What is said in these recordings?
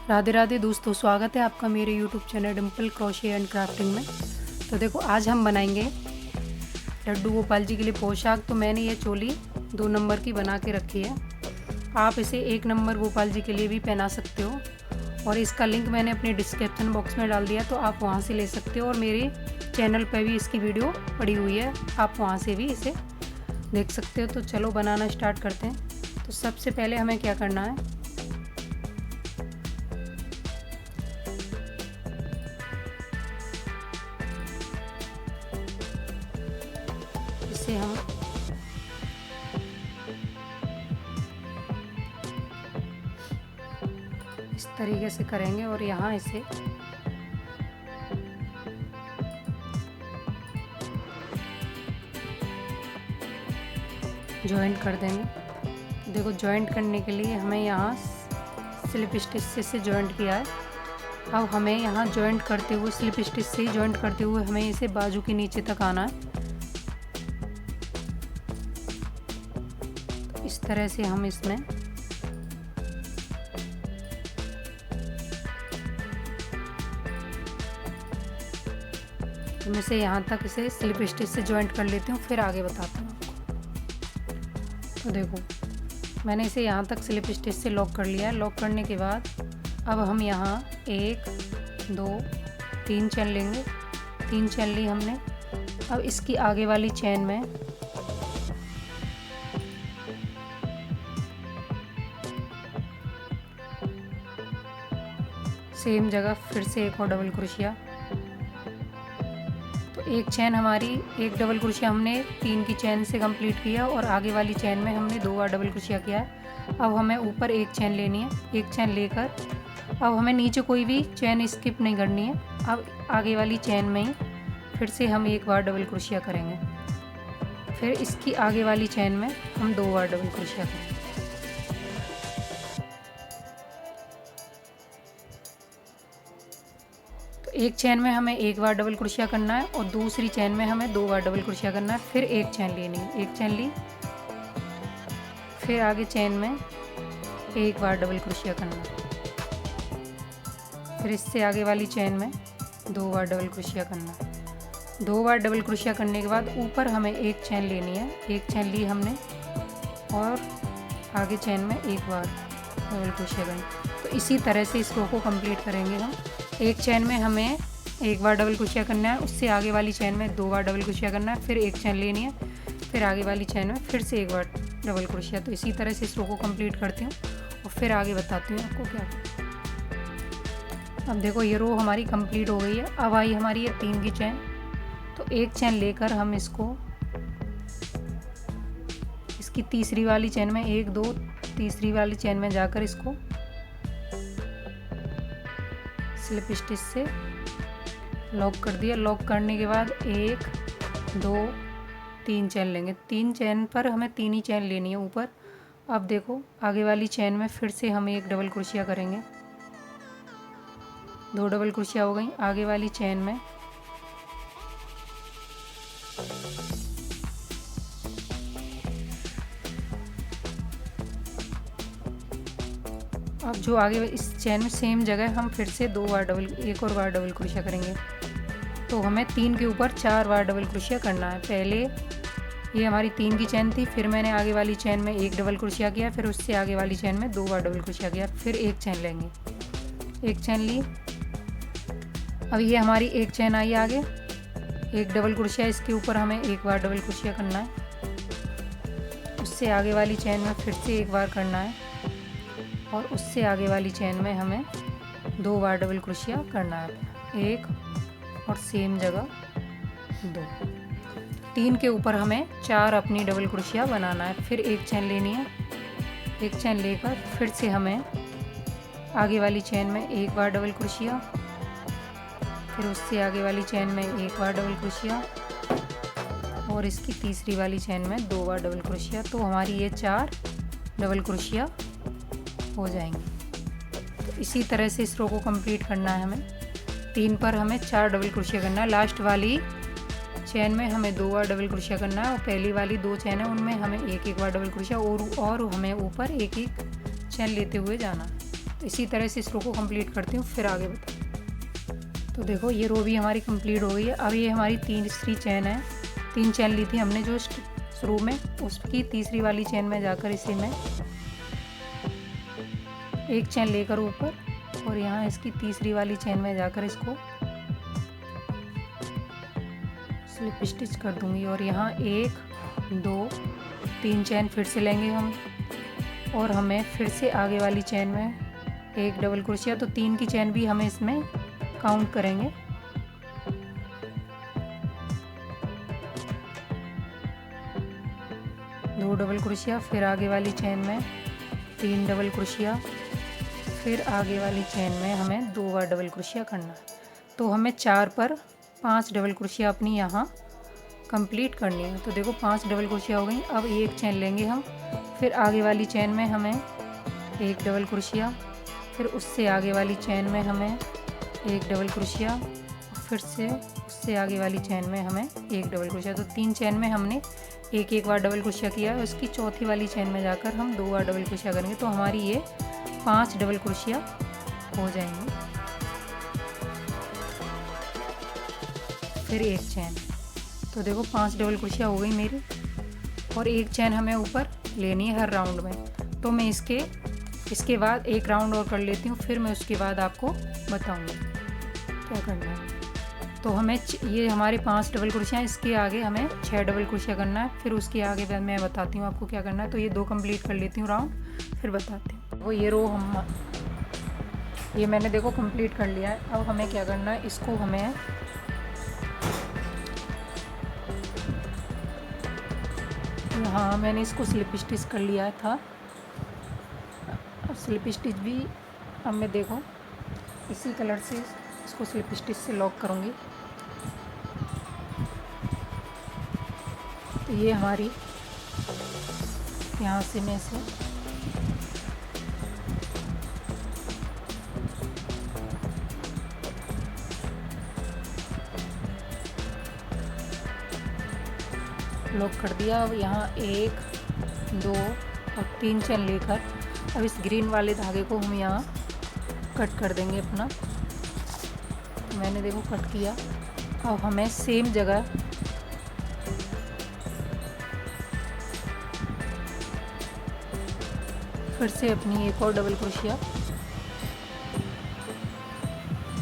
राधे राधे दोस्तों, स्वागत है आपका मेरे YouTube channel Dimple crochet and crafting में। तो देखो, आज हम बनाएंगे लड्डू गोपाल जी के लिए पोशाक। तो मैंने ये चोली 2 नंबर की बना के रखी है। आप इसे 1 नंबर गोपाल जी के लिए भी पहना सकते हो और इसका लिंक मैंने अपने डिस्क्रिप्शन बॉक्स में डाल दिया, तो आप वहाँ से ले सकते हो। और मेरे चैनल पर भी इसकी वीडियो पड़ी हुई है, आप वहाँ से भी इसे देख सकते हो। तो चलो बनाना स्टार्ट करते हैं। तो सबसे पहले हमें क्या करना है, इसे हम इस तरीके से करेंगे और यहाँ इसे जॉइंट कर देंगे। देखो, जॉइंट करने के लिए हमें यहाँ स्लिप स्टिच से जॉइंट किया है। अब हमें यहाँ जॉइंट करते हुए, स्लिप स्टिच से जॉइंट करते हुए हमें इसे बाजू के नीचे तक आना है। तो इस तरह से हम इसमें तो मैं से यहाँ तक इसे स्लिप स्टिच से जॉइंट कर लेती हूँ, फिर आगे बताती हूँ आपको। तो देखो, मैंने इसे यहाँ तक स्लिप स्टिच से लॉक कर लिया है। लॉक करने के बाद अब हम यहाँ 1 2 3 चेन लेंगे। 3 चेन ली हमने। अब इसकी आगे वाली चेन में सेम जगह फिर से एक और डबल क्रोशिया। तो एक चेन हमारी, एक डबल क्रोशिया हमने 3 की चेन से कंप्लीट किया और आगे वाली चेन में हमने 2 बार डबल क्रोशिया किया है। अब हमें ऊपर एक चेन लेनी है। एक चेन लेकर अब हमें नीचे कोई भी चेन स्किप नहीं करनी है। अब आगे वाली चेन में ही फिर से हम 1 बार डबल क्रोशिया करेंगे। फिर इसकी आगे वाली चेन में हम 2 बार डबल क्रोशिया करेंगे। तो एक चेन में हमें 1 बार डबल क्रोशिया करना है और दूसरी चेन में हमें 2 बार डबल क्रोशिया करना है। फिर एक चेन लेनी है। एक चेन ली, फिर आगे चेन में 1 बार डबल क्रोशिया करना है। फिर इससे आगे वाली चेन में 2 बार डबल क्रोशिया करना है। 2 बार डबल क्रोशिया करने के बाद ऊपर हमें एक चेन लेनी है। एक चेन ली हमने और आगे चेन में 1 बार डबल क्रोशिया करना। तो इसी तरह से इस रो को कंप्लीट करेंगे हम। एक चेन में हमें 1 बार डबल क्रोशिया करना है, उससे आगे वाली चेन में 2 बार डबल क्रोशिया करना है। फिर एक चेन लेनी है, फिर आगे वाली चेन में फिर से 1 बार डबल क्रोशिया। तो इसी तरह से इस रो को कंप्लीट करती हूँ और फिर आगे बताती हूँ आपको क्या। अब देखो, ये रो हमारी कंप्लीट हो गई है। अब आई हमारी ये 3 की चेन। तो एक चेन लेकर हम इसको इसकी तीसरी वाली चेन में 1 2 तीसरी वाली चेन में जाकर इसको स्लिप स्टिच से लॉक कर दिया। लॉक करने के बाद 1 2 3 चेन लेंगे। 3 चेन पर हमें 3 ही चेन लेनी है ऊपर। अब देखो, आगे वाली चेन में फिर से हम 1 डबल क्रोशिया करेंगे। 2 डबल क्रोशिया हो गई। आगे वाली चेन में अब जो आगे इस चेन में सेम जगह हम फिर से 2 बार एक और बार डबल क्रोशिया करेंगे। तो हमें 3 के ऊपर 4 बार डबल क्रोशिया करना है। पहले ये हमारी 3 की चेन थी, फिर मैंने आगे वाली चेन में 1 डबल क्रोशिया किया, फिर उससे आगे वाली चेन में 2 बार डबल क्रोशिया किया, फिर एक चेन लेंगे। एक चेन ली। अब ये हमारी एक चेन आई आगे, 1 डबल क्रोशिया, इसके ऊपर हमें 1 बार डबल क्रोशिया करना है। उससे आगे वाली चेन में फिर से 1 बार करना है और उससे आगे वाली चेन में हमें 2 बार डबल क्रोशिया करना है। 1 और सेम जगह 2। 3 के ऊपर हमें 4 अपनी डबल क्रोशिया बनाना है। फिर एक चेन लेनी है। एक चेन लेकर फिर से हमें आगे वाली चेन में 1 बार डबल क्रोशिया, फिर उससे आगे वाली चेन में 1 बार डबल क्रोशिया और इसकी तीसरी वाली चेन में 2 बार डबल क्रोशिया। तो हमारी ये 4 डबल क्रोशिया हो जाएंगी। तो इसी तरह से इस रो को कंप्लीट करना है हमें। 3 पर हमें 4 डबल क्रोशिया करना है। लास्ट वाली चेन में हमें 2 बार डबल क्रोशिया करना है और पहली वाली 2 चेन है उनमें हमें 1 1 बार डबल क्रोशिया और हमें ऊपर 1 1 चेन लेते हुए जाना है। तो इसी तरह से इस रो को कंप्लीट करती हूँ, फिर आगे बता। तो देखो ये रो भी हमारी कंप्लीट हो गई है। अब ये हमारी तीसरी चेन है, 3 चेन ली थी हमने जो शुरू में, उसकी तीसरी वाली चेन में जाकर इसे मैं एक चेन लेकर ऊपर और यहाँ इसकी तीसरी वाली चेन में जाकर इसको स्लिप स्टिच कर दूंगी। और यहाँ 1 2 3 चेन फिर से लेंगे हम, और हमें फिर से आगे वाली चेन में एक डबल क्रोशिया, तो 3 की चेन भी हमें इसमें काउंट करेंगे। दो डबल क्रोशिया, फिर आगे वाली चेन में 3 डबल क्रोशिया, फिर आगे वाली चेन में हमें 2 बार डबल क्रोशिया करना है। तो हमें 4 पर 5 डबल क्रोशिया अपनी यहाँ कंप्लीट करनी है। तो देखो 5 डबल क्रोशिया हो गई। अब एक चेन लेंगे हम, फिर आगे वाली चेन में हमें एक डबल क्रोशिया, फिर उससे आगे वाली चेन में हमें एक डबल क्रोशिया, फिर से उससे आगे वाली चेन में हमें एक डबल क्रोशिया। तो 3 चेन में हमने एक बार डबल क्रोशिया किया है। उसकी चौथी वाली चेन में जाकर हम 2 बार डबल क्रोशिया करेंगे, तो हमारी ये 5 डबल क्रोशिया हो जाएंगे। फिर एक चेन, तो देखो 5 डबल क्रोशिया हो गई मेरी, और एक चेन हमें ऊपर लेनी है हर राउंड में। तो मैं इसके बाद एक राउंड और कर लेती हूँ, फिर मैं उसके बाद आपको बताऊँगी क्या करना है। तो हमें ये हमारे 5 डबल क्रोशिया, इसके आगे हमें 6 डबल क्रोशिया करना है, फिर उसके आगे मैं बताती हूँ आपको क्या करना है। तो ये 2 कंप्लीट कर लेती हूँ राउंड, फिर बताती हूँ। वो ये रो ये मैंने देखो कंप्लीट कर लिया है। अब हमें क्या करना है, इसको हमें हाँ मैंने इसको स्लिप स्टिच कर लिया था। अब स्लिप स्टिच भी अब मैं देखो इसी कलर से इसको स्लिप स्टिच से लॉक करूँगी। तो ये हमारी यहाँ से मैं इसे लॉक कर दिया। अब यहाँ 1 2 और 3 चेन लेकर अब इस ग्रीन वाले धागे को हम यहाँ कट कर देंगे अपना। मैंने देखो कट किया। अब हमें सेम जगह फिर से अपनी एक और डबल क्रोशिया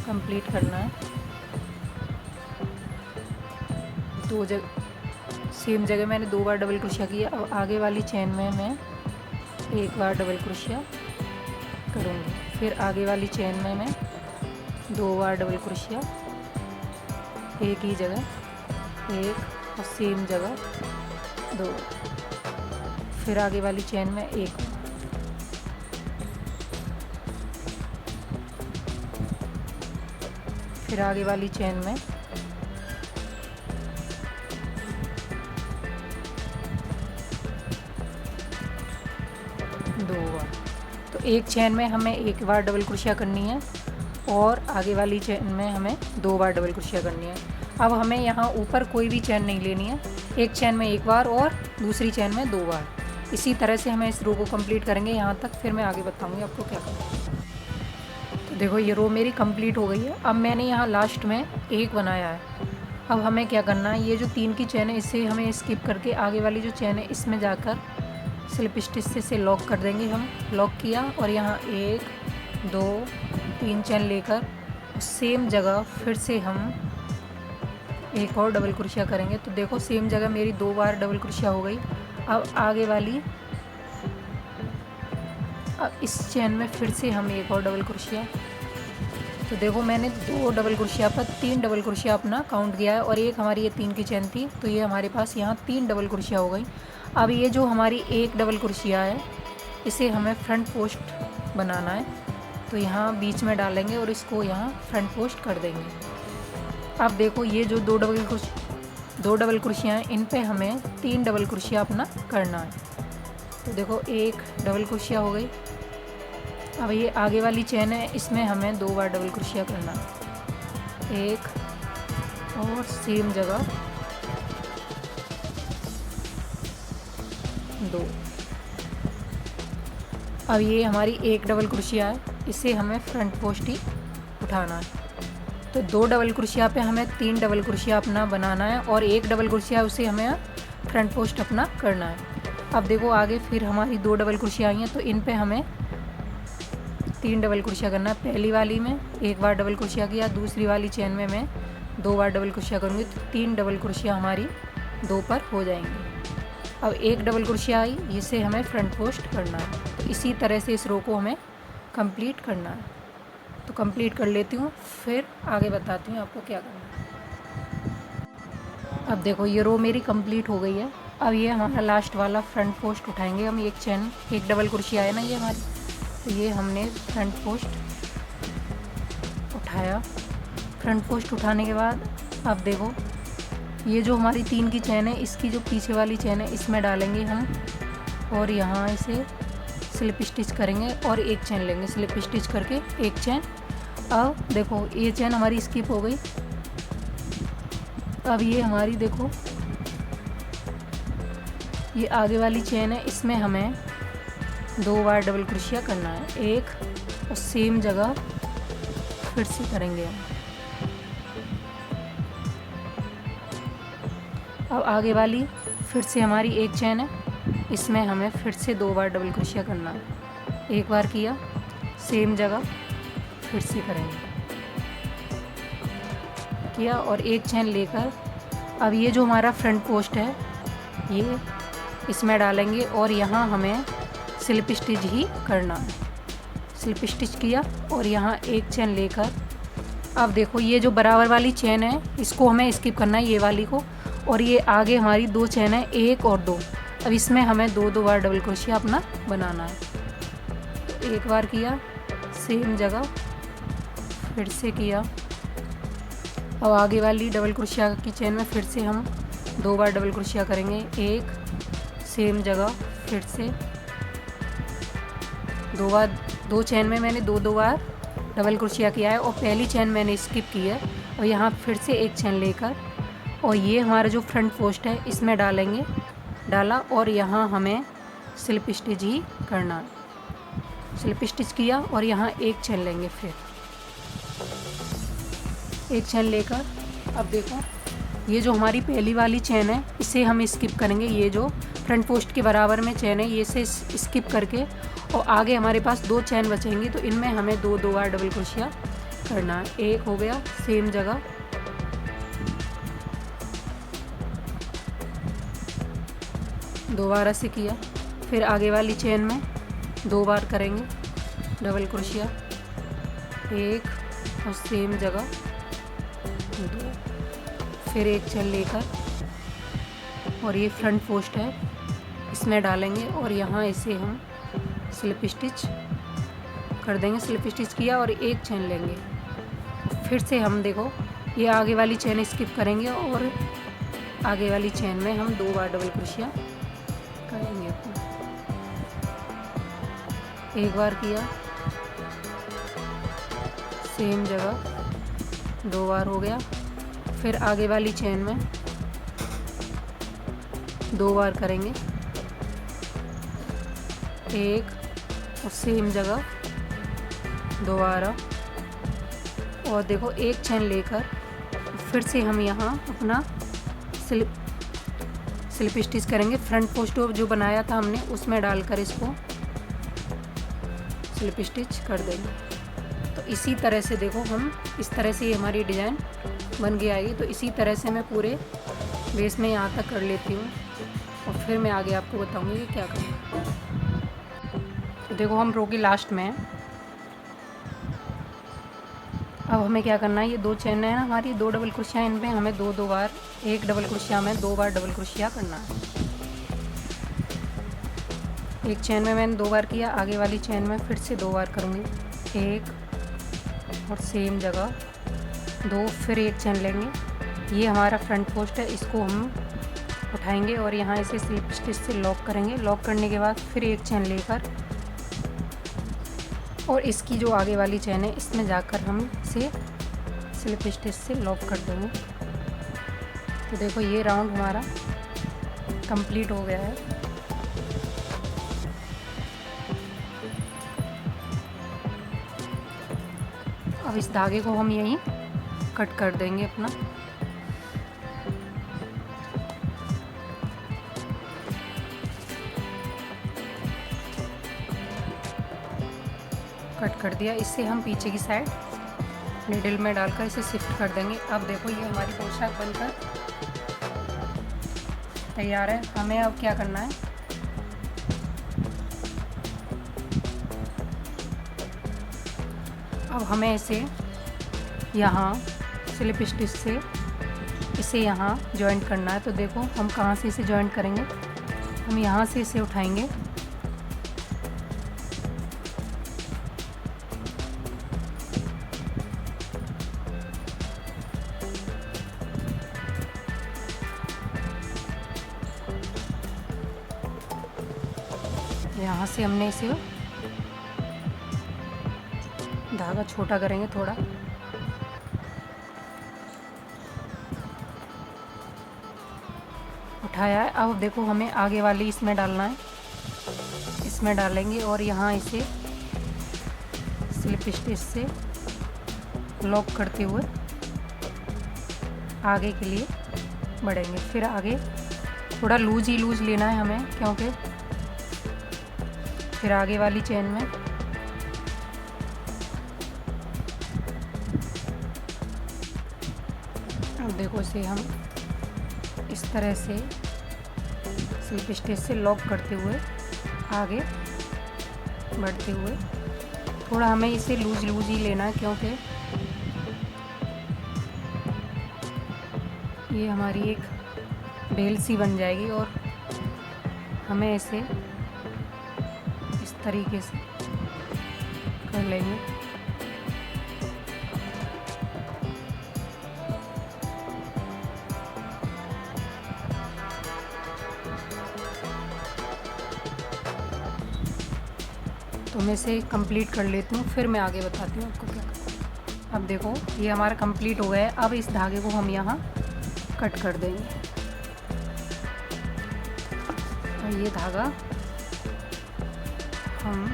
कंप्लीट करना है। सेम जगह मैंने 2 बार डबल क्रोशिया किया। अब आगे वाली चेन में मैं 1 बार डबल क्रोशिया करूँगी, फिर आगे वाली चेन में मैं 2 बार डबल क्रोशिया, एक ही जगह 1 और सेम जगह 2, फिर आगे वाली चेन में 1, फिर आगे वाली चेन में 2 बार। तो एक चेन में हमें 1 बार डबल क्रोशिया करनी है और आगे वाली चेन में हमें 2 बार डबल क्रोशिया करनी है। अब हमें यहाँ ऊपर कोई भी चेन नहीं लेनी है, एक चेन में 1 बार और दूसरी चेन में 2 बार। इसी तरह से हमें इस रो को कंप्लीट करेंगे यहाँ तक, फिर मैं आगे बताऊँगी आपको क्या करना है। तो देखो ये रो मेरी कंप्लीट हो गई है। अब मैंने यहाँ लास्ट में 1 बनाया है। अब हमें क्या करना है, ये जो 3 की चेन है इससे हमें स्किप करके आगे वाली जो चेन है इसमें जाकर स्लिप स्टिच से इसे लॉक कर देंगे। हम लॉक किया और यहाँ 1 2 3 चेन लेकर सेम जगह फिर से हम एक और डबल क्रोशिया करेंगे। तो देखो सेम जगह मेरी 2 बार डबल क्रोशिया हो गई। अब आगे वाली अब इस चेन में फिर से हम एक और डबल क्रोशिया। तो देखो मैंने 2 डबल क्रोशिया पर 3 डबल क्रोशिया अपना काउंट किया है, और एक हमारी ये 3 की चेन थी, तो ये हमारे पास यहाँ 3 डबल क्रोशिया हो गई। अब ये जो हमारी एक डबल क्रोशिया है इसे हमें फ्रंट पोस्ट बनाना है, तो यहाँ बीच में डालेंगे और इसको यहाँ फ्रंट पोस्ट कर देंगे। अब देखो ये जो 2 डबल क्रोशिया हैं इन पे हमें 3 डबल क्रोशिया अपना करना है। तो देखो एक डबल क्रोशिया हो गई। अब ये आगे वाली चेन है इसमें हमें 2 बार डबल क्रोशिया करना है, एक और सेम जगह 2। अब ये हमारी एक डबल क्रोशिया है, इसे हमें फ्रंट पोस्ट ही उठाना है। तो 2 डबल क्रोशिया पे हमें 3 डबल क्रोशिया अपना बनाना है और 1 डबल क्रोशिया उसे हमें फ्रंट पोस्ट अपना करना है। अब देखो आगे फिर हमारी 2 डबल क्रोशिया आई हैं, तो इन पे हमें 3 डबल क्रोशिया करना है। पहली वाली में 1 बार डबल क्रोशिया किया, दूसरी वाली चेन में मैं 2 बार डबल क्रोशिया करूँगी, तो 3 डबल क्रोशिया हमारी 2 पर हो जाएंगी। अब 1 डबल क्रोशिया आई, इसे हमें फ्रंट पोस्ट करना है। तो इसी तरह से इस रो को हमें कंप्लीट करना है। तो कंप्लीट कर लेती हूँ, फिर आगे बताती हूँ आपको क्या करना है। अब देखो ये रो मेरी कंप्लीट हो गई है। अब ये हमारा लास्ट वाला फ्रंट पोस्ट उठाएंगे हम। एक चेन 1 डबल क्रोशिया है ना ये हमारी, तो ये हमने फ्रंट पोस्ट उठाया। फ्रंट पोस्ट उठाने के बाद अब देखो ये जो हमारी 3 की चेन है, इसकी जो पीछे वाली चेन है इसमें डालेंगे हम और यहाँ इसे स्लिप स्टिच करेंगे और एक चेन लेंगे, स्लिप स्टिच करके एक चेन। अब देखो ये चेन हमारी स्किप हो गई। अब ये हमारी देखो ये आगे वाली चेन है, इसमें हमें 2 बार डबल क्रोशिया करना है। एक और सेम जगह फिर से करेंगे हम। अब आगे वाली फिर से हमारी एक चेन है, इसमें हमें फिर से 2 बार डबल क्रोशिया करना है। एक बार किया, सेम जगह फिर से करेंगे, किया और एक चेन लेकर अब ये जो हमारा फ्रंट पोस्ट है ये इसमें डालेंगे और यहाँ हमें स्लिप स्टिच ही करना है। स्लिप स्टिच किया और यहाँ एक चेन लेकर अब देखो ये जो बराबर वाली चेन है इसको हमें स्किप करना है, ये वाली को। और ये आगे हमारी 2 चेन है, 1 और 2। अब इसमें हमें 2 बार डबल क्रोशिया अपना बनाना है। तो एक बार किया, सेम जगह फिर से किया। अब आगे वाली डबल क्रोशिया की चेन में फिर से हम 2 बार डबल क्रोशिया करेंगे। एक सेम जगह फिर से 2 बार, 2 चेन में मैंने 2 बार डबल क्रोशिया किया है और पहली चेन मैंने स्किप की है। और यहाँ फिर से एक चेन लेकर और ये हमारा जो फ्रंट पोस्ट है इसमें डालेंगे, डाला और यहाँ हमें स्लिप स्टिच ही करना है। स्लिप स्टिच किया और यहाँ एक चेन लेंगे, फिर एक चेन लेकर अब देखो ये जो हमारी पहली वाली चेन है इसे हम स्किप करेंगे। ये जो फ्रंट पोस्ट के बराबर में चेन है ये से स्किप करके और आगे हमारे पास 2 चेन बचेंगी, तो इनमें हमें 2 बार डबल क्रोशिया करना है। एक हो गया, सेम जगह दोबारा से किया, फिर आगे वाली चेन में 2 बार करेंगे डबल क्रोशिया, एक और सेम जगह 2, फिर एक चेन लेकर और ये फ्रंट पोस्ट है इसमें डालेंगे और यहाँ इसे हम स्लिप स्टिच कर देंगे। स्लिप स्टिच किया और एक चेन लेंगे, फिर से हम देखो ये आगे वाली चेन स्किप करेंगे और आगे वाली चेन में हम 2 बार डबल क्रोशिया करेंगे। एक बार किया, सेम जगह 2 बार हो गया, फिर आगे वाली चेन में 2 बार करेंगे, एक और सेम जगह दोबारा। और देखो एक चेन लेकर फिर से हम यहाँ अपना स्लिप स्टिच करेंगे। फ्रंट पोस्ट जो बनाया था हमने उसमें डालकर इसको स्लिप स्टिच कर देंगे। तो इसी तरह से देखो हम इस तरह से हमारी डिज़ाइन बन के आएगी। तो इसी तरह से मैं पूरे बेस में यहाँ तक कर लेती हूँ और फिर मैं आगे आपको बताऊँगी कि क्या करना। तो देखो हम रो की लास्ट में, अब हमें क्या करना है, ये 2 चेन है ना हमारी, 2 डबल क्रोशिया, इन पे हमें 2 बार, एक डबल क्रोशिया में 2 बार डबल क्रोशिया करना है। एक चेन में मैंने 2 बार किया, आगे वाली चेन में फिर से 2 बार करूँगी, एक और सेम जगह 2, फिर एक चेन लेंगे। ये हमारा फ्रंट पोस्ट है, इसको हम उठाएंगे और यहाँ इसे स्लिप स्टिच से लॉक करेंगे। लॉक करने के बाद फिर एक चेन लेकर और इसकी जो आगे वाली चेन है इसमें जाकर हम इसे स्लिप स्टिच से लॉक कर देंगे। तो देखो ये राउंड हमारा कंप्लीट हो गया है। अब इस धागे को हम यहीं कट कर देंगे अपना। कट कर दिया। इससे हम पीछे की साइड नीडल में डालकर इसे शिफ्ट कर देंगे। अब देखो ये हमारी पोशाक बनकर तैयार है। हमें अब क्या करना है, अब हमें इसे यहाँ स्लिप स्टिच से इसे यहाँ जॉइंट करना है। तो देखो हम कहाँ से इसे जॉइंट करेंगे, हम यहाँ से इसे उठाएंगे, यहाँ से हमने इसे धागा छोटा करेंगे थोड़ा, उठाया है। अब देखो हमें आगे वाली इसमें डालना है, इसमें डालेंगे और यहाँ इसे स्लिप स्टिच से लॉक करते हुए आगे के लिए बढ़ेंगे। फिर आगे थोड़ा लूज ही लूज लेना है हमें, क्योंकि फिर आगे वाली चेन में अब देखो इसे हम इस तरह से स्लिप स्टिच से लॉक करते हुए आगे बढ़ते हुए, थोड़ा हमें इसे लूज लूज ही लेना है, क्योंकि ये हमारी एक बेल सी बन जाएगी और हमें इसे इस तरीके से कर लेंगे। तो मैं इसे कंप्लीट कर लेती हूँ, फिर मैं आगे बताती हूँ आपको क्या करना। अब देखो ये हमारा कंप्लीट हो गया है। अब इस धागे को हम यहाँ कट कर देंगे और ये धागा हम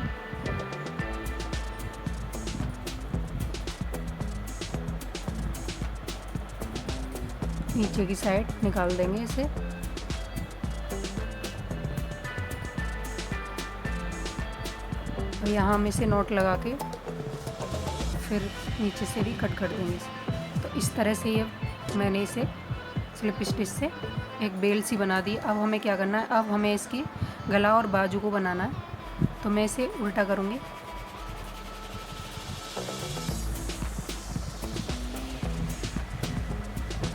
नीचे की साइड निकाल देंगे इसे। और यहाँ हम इसे नॉट लगा के फिर नीचे से भी कट कर देंगे इसे। तो इस तरह से ये मैंने इसे स्लिप स्टिच से एक बेल सी बना दी। अब हमें क्या करना है, अब हमें इसकी गला और बाजू को बनाना है। तो मैं इसे उल्टा करूँगी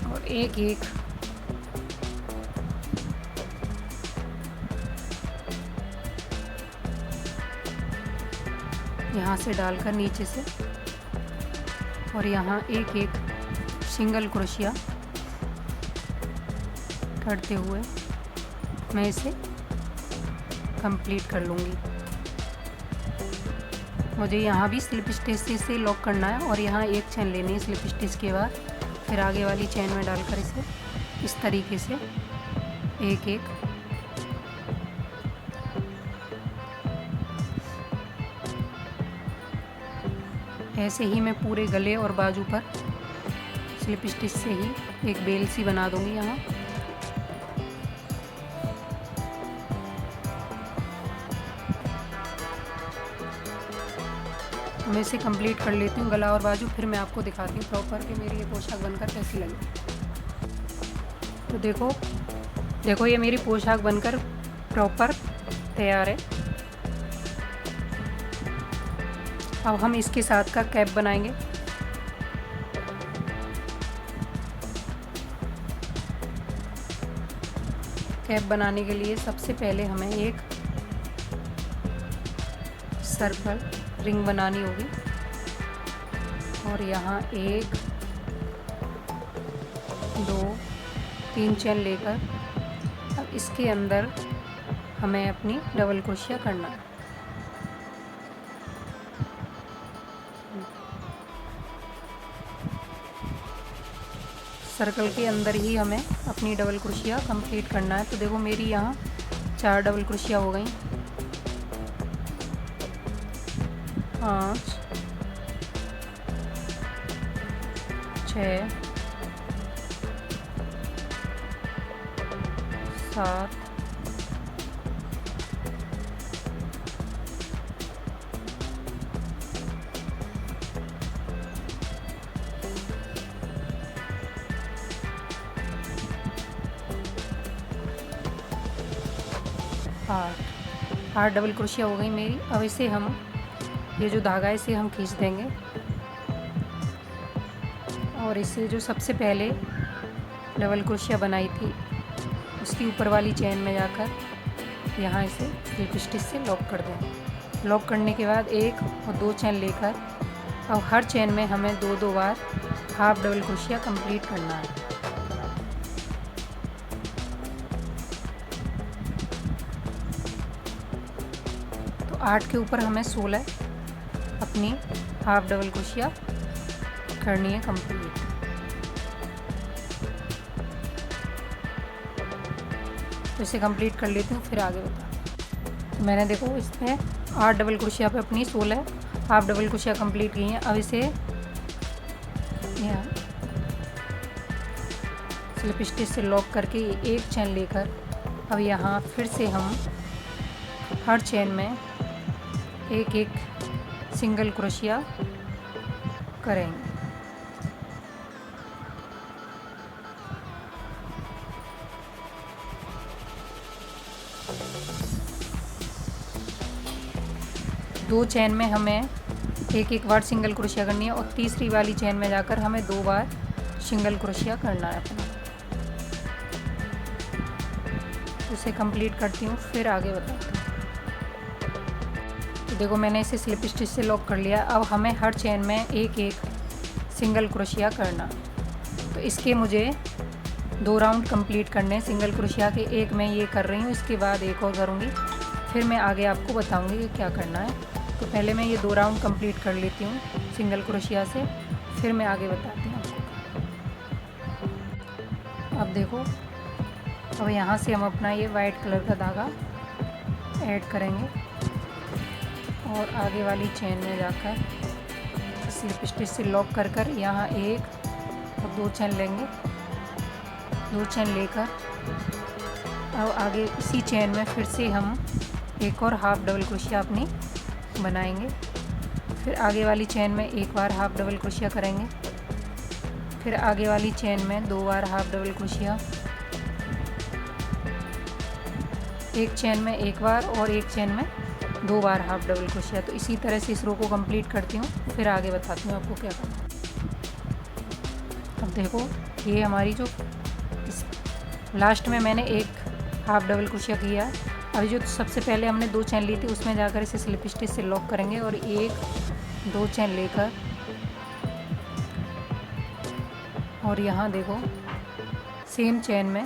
और एक एक यहाँ से डालकर नीचे से और यहाँ एक एक सिंगल क्रोशिया करते हुए मैं इसे कंप्लीट कर लूँगी। मुझे यहाँ भी स्लिप स्टिच से इसे लॉक करना है और यहाँ एक चेन लेनी है स्लिप स्टिच के बाद, फिर आगे वाली चेन में डालकर इसे इस तरीके से एक एक ऐसे ही मैं पूरे गले और बाजू पर स्लिप स्टिच से ही एक बेल सी बना दूंगी। यहाँ मैं इसे कंप्लीट कर लेती हूँ गला और बाजू, फिर मैं आपको दिखाती हूँ प्रॉपर कि मेरी ये पोशाक बनकर कैसी लगी। तो देखो ये मेरी पोशाक बनकर प्रॉपर तैयार है। अब हम इसके साथ का कैप बनाएंगे। कैप बनाने के लिए सबसे पहले हमें एक सर्कल रिंग बनानी होगी और यहाँ 1 2 3 चेन लेकर अब इसके अंदर हमें अपनी डबल क्रोशिया करना है। सर्कल के अंदर ही हमें अपनी डबल क्रोशिया कंप्लीट करना है। तो देखो मेरी यहाँ 4 डबल क्रोशिया हो गई, 5 6 7 8 डबल क्रोशिया हो गई मेरी। अब इसे हम ये जो धागा है इसे हम खींच देंगे और इसे जो सबसे पहले डबल क्रोशिया बनाई थी उसकी ऊपर वाली चेन में जाकर यहाँ इसे स्लिप स्टिच से लॉक कर दें। लॉक करने के बाद 1 और 2 चेन लेकर अब हर चेन में हमें 2-2 बार हाफ डबल क्रोशिया कंप्लीट करना है। तो 8 के ऊपर हमें 16 अपनी हाफ डबल क्रोशिया करनी है कंप्लीट। तो इसे कंप्लीट कर लेती हूँ, फिर आगे बता। तो मैंने देखो इसमें 8 डबल क्रोशिया पे अपनी 16 हाफ डबल क्रोशिया कंप्लीट की हैं। अब इसे यहाँ स्लिप स्टिच से लॉक करके एक चेन लेकर अब यहाँ फिर से हम हर चेन में एक एक सिंगल क्रोशिया करेंगे। दो चेन में हमें एक एक बार सिंगल क्रोशिया करनी है और तीसरी वाली चेन में जाकर हमें 2 बार सिंगल क्रोशिया करना है अपना। इसे कंप्लीट करती हूँ, फिर आगे बताती हूँ। तो देखो मैंने इसे स्लिप स्टिच से लॉक कर लिया। अब हमें हर चेन में एक एक सिंगल क्रोशिया करना। तो इसके मुझे 2 राउंड कंप्लीट करने सिंगल क्रोशिया के। एक मैं ये कर रही हूँ, इसके बाद एक और करूँगी, फिर मैं आगे आपको बताऊँगी कि क्या करना है। तो पहले मैं ये 2 राउंड कंप्लीट कर लेती हूँ सिंगल क्रोशिया से, फिर मैं आगे बताती हूँ आपको। अब देखो अब यहाँ से हम अपना ये वाइट कलर का धागा ऐड करेंगे और आगे वाली चेन में जाकर स्लिप स्टिच से लॉक कर कर यहाँ 1 और 2 चेन लेंगे। 2 चेन लेकर अब आगे इसी चेन में फिर से हम एक और हाफ डबल क्रोशिया अपनी बनाएंगे। फिर आगे वाली चेन में एक बार हाफ डबल क्रोशिया करेंगे। फिर आगे वाली चेन में 2 बार हाफ डबल क्रोशिया, एक चेन में एक बार और एक चेन में 2 बार हाफ डबल क्रोशिया। तो इसी तरह से इस रो को कंप्लीट करती हूँ, फिर आगे बताती हूँ आपको क्या करना है। अब देखो ये हमारी जो लास्ट में मैंने एक हाफ डबल क्रोशिया किया। अभी जो सबसे पहले हमने 2 चेन ली थी उसमें जाकर इसे स्लिप स्टिच से लॉक करेंगे और 1-2 चेन लेकर और यहाँ देखो सेम चेन में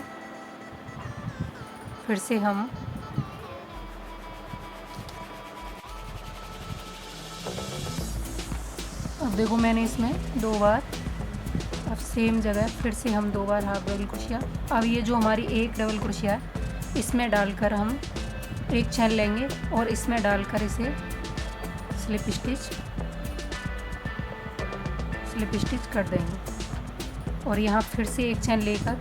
फिर से हम अब देखो मैंने इसमें 2 बार अब सेम जगह फिर से हम 2 बार हाफ डबल क्रोशिया। अब ये जो हमारी एक डबल क्रोशिया है इसमें डालकर हम एक चेन लेंगे और इसमें डालकर इसे स्लिप स्टिच कर देंगे और यहाँ फिर से एक चेन लेकर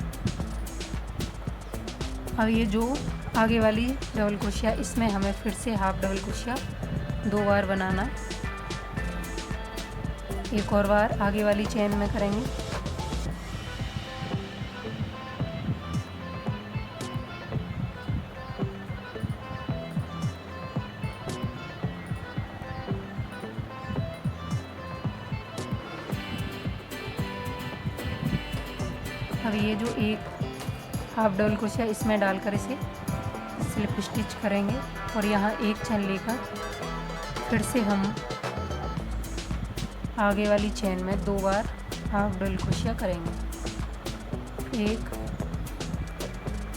अब ये जो आगे वाली डबल क्रोशिया इसमें हमें फिर से हाफ डबल क्रोशिया 2 बार बनाना। एक और बार आगे वाली चेन में करेंगे। अब ये जो एक हाफ डबल क्रोशिया इसमें डालकर इसे स्लिप स्टिच करेंगे और यहाँ एक चेन लेकर फिर से हम आगे वाली चेन में 2 बार हाफ डबल क्रोशिया करेंगे। 1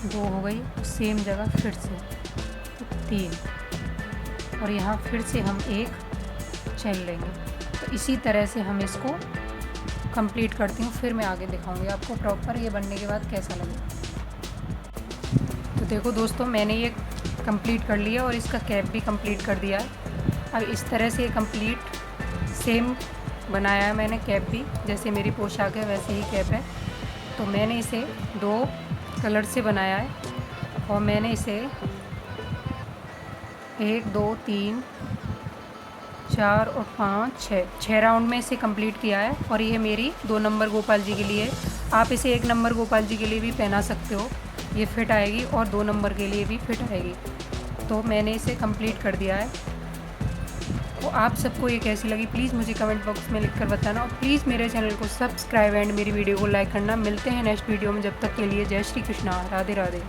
2 हो गई, सेम जगह फिर से 3 और यहाँ फिर से हम एक चेन लेंगे। तो इसी तरह से हम इसको कंप्लीट करती हूँ, फिर मैं आगे दिखाऊंगी आपको प्रॉपर ये बनने के बाद कैसा लगेगा। तो देखो दोस्तों मैंने ये कंप्लीट कर लिया और इसका कैप भी कंप्लीट कर दिया है। अब इस तरह से कंप्लीट सेम बनाया है मैंने कैप भी, जैसे मेरी पोशाक है वैसे ही कैप है। तो मैंने इसे 2 कलर से बनाया है और मैंने इसे 1 2 3 4 और 5 6 राउंड में इसे कंप्लीट किया है। और ये मेरी 2 नंबर गोपाल जी के लिए, आप इसे 1 नंबर गोपाल जी के लिए भी पहना सकते हो, ये फिट आएगी, और 2 नंबर के लिए भी फिट आएगी। तो मैंने इसे कंप्लीट कर दिया है। तो आप सबको ये कैसी लगी प्लीज़ मुझे कमेंट बॉक्स में लिखकर बताना, और प्लीज़ मेरे चैनल को सब्सक्राइब एंड मेरी वीडियो को लाइक करना। मिलते हैं नेक्स्ट वीडियो में, जब तक के लिए जय श्री कृष्णा, राधे राधे।